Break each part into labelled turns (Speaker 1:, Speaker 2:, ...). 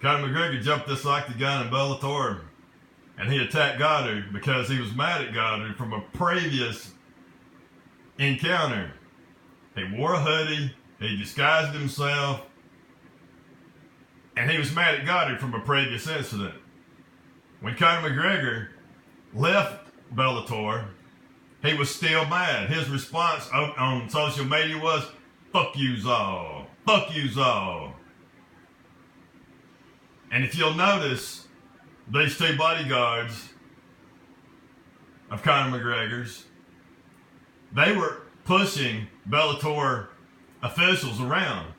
Speaker 1: Conor McGregor jumped this octagon in Bellator, and he attacked Goddard because he was mad at Goddard from a previous encounter. He wore a hoodie, he disguised himself, and he was mad at Goddard from a previous incident. When Conor McGregor left Bellator, he was still mad. His response on social media was, "Fuck yous all. Fuck yous all." And if you'll notice, these two bodyguards of Conor McGregor's, they were pushing Bellator officials around.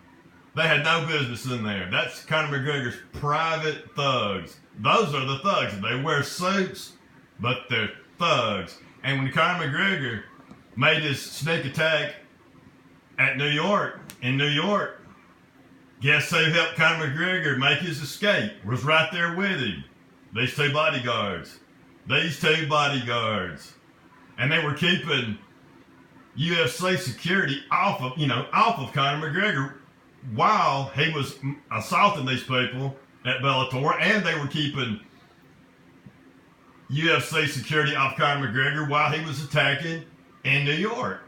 Speaker 1: They had no business in there. That's Conor McGregor's private thugs. Those are the thugs. They wear suits, but they're thugs. And when Conor McGregor made his sneak attack in New York, guess who helped Conor McGregor make his escape? Was right there with him. These two bodyguards. And they were keeping UFC security off of Conor McGregor while he was assaulting these people at Bellator, and they were keeping UFC security off Conor McGregor while he was attacking in New York.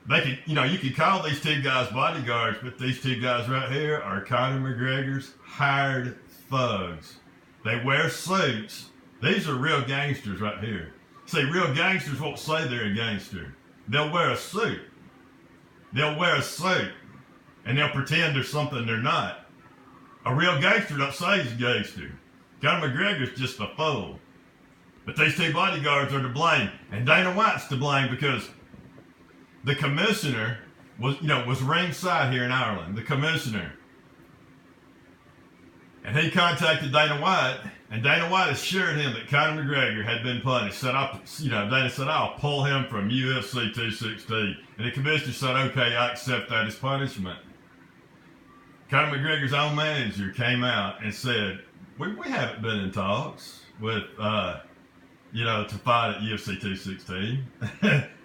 Speaker 1: They could, you could call these two guys bodyguards, but these two guys right here are Conor McGregor's hired thugs. They wear suits. These are real gangsters right here. See, real gangsters won't say they're a gangster. They'll wear a suit. And they'll pretend they're something they're not. A real gangster don't say he's a gangster. Conor McGregor's just a fool. But these two bodyguards are to blame. And Dana White's to blame because the commissioner was ringside here in Ireland. The commissioner. And he contacted Dana White, and Dana White assured him that Conor McGregor had been punished. Dana said, "I'll pull him from UFC 216." And the commissioner said, "Okay, I accept that as punishment." Conor McGregor's own manager came out and said, we haven't been in talks with, to fight at UFC 216.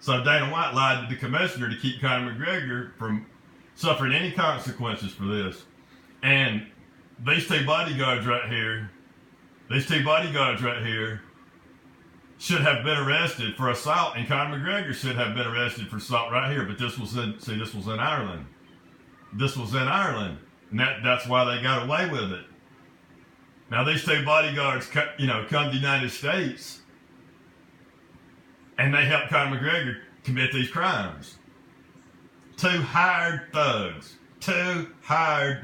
Speaker 1: So Dana White lied to the commissioner to keep Conor McGregor from suffering any consequences for this. And these two bodyguards right here should have been arrested for assault, and Conor McGregor should have been arrested for assault right here. But this was in Ireland. And that's why they got away with it. Now these two bodyguards, come to the United States, and they help Conor McGregor commit these crimes. Two hired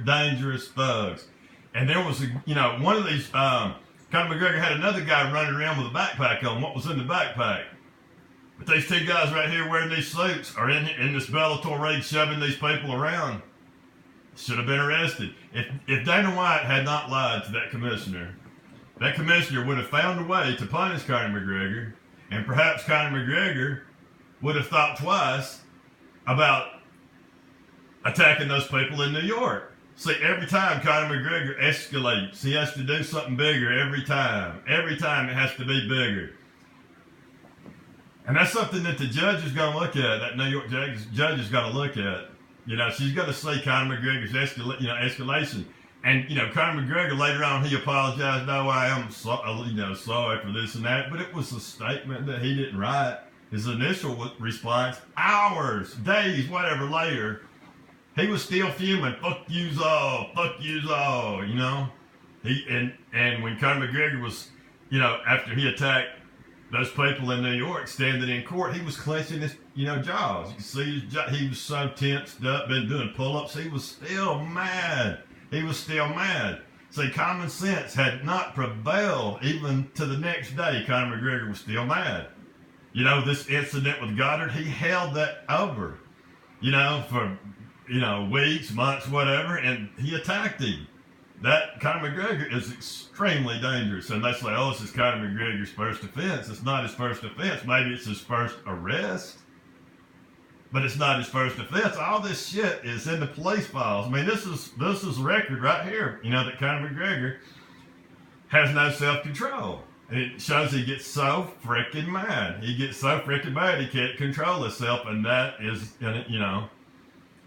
Speaker 1: dangerous thugs. And there was one of these, Conor McGregor had another guy running around with a backpack on. What was in the backpack? But these two guys right here wearing these suits are in this Bellator ring shoving these people around. Should have been arrested. If Dana White had not lied to that commissioner would have found a way to punish Conor McGregor, and perhaps Conor McGregor would have thought twice about attacking those people in New York. See, every time Conor McGregor escalates, he has to do something bigger every time. Every time it has to be bigger. And that's something that the judge is going to look at, that New York judge is going to look at. She's going to see Conor McGregor's escalation. And, Conor McGregor later on, he apologized. "No, I am sorry for this and that." But it was a statement that he didn't write. His initial response, hours, days, whatever later, he was still fuming. "Fuck yous all, And when Conor McGregor was, after he attacked those people in New York standing in court, he was clenching his, jaws. You can see he was so tensed up, been doing pull-ups. He was still mad. See, common sense had not prevailed even to the next day. Conor McGregor was still mad. This incident with Goddard, he held that over, for weeks, months, whatever, and he attacked him. That Conor McGregor is extremely dangerous. And they say, "Oh, this is Conor McGregor's first offense." It's not his first offense. Maybe it's his first arrest, but it's not his first offense. All this shit is in the police files. I mean, this is a record right here, that Conor McGregor has no self-control. And it shows he gets so freaking mad. He can't control himself, and that is,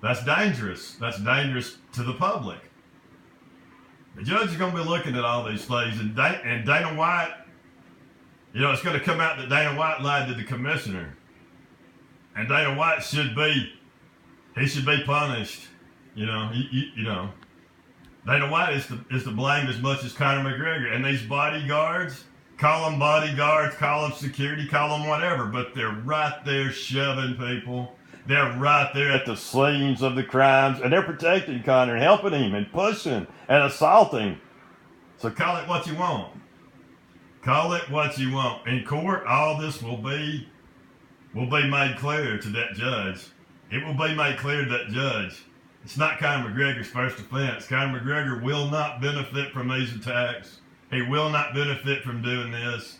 Speaker 1: that's dangerous. That's dangerous to the public. The judge is going to be looking at all these things, and Dana White, it's going to come out that Dana White lied to the commissioner, and Dana White should be punished. Dana White is to blame as much as Conor McGregor, and these bodyguards. Call them bodyguards, call them security, call them whatever, but they're right there shoving people. They're right there at the scenes of the crimes, and they're protecting Conor and helping him and pushing and assaulting. So call it what you want. Call it what you want. In court, all this will be made clear to that judge. It will be made clear to that judge. It's not Conor McGregor's first offense. Conor McGregor will not benefit from these attacks. He will not benefit from doing this.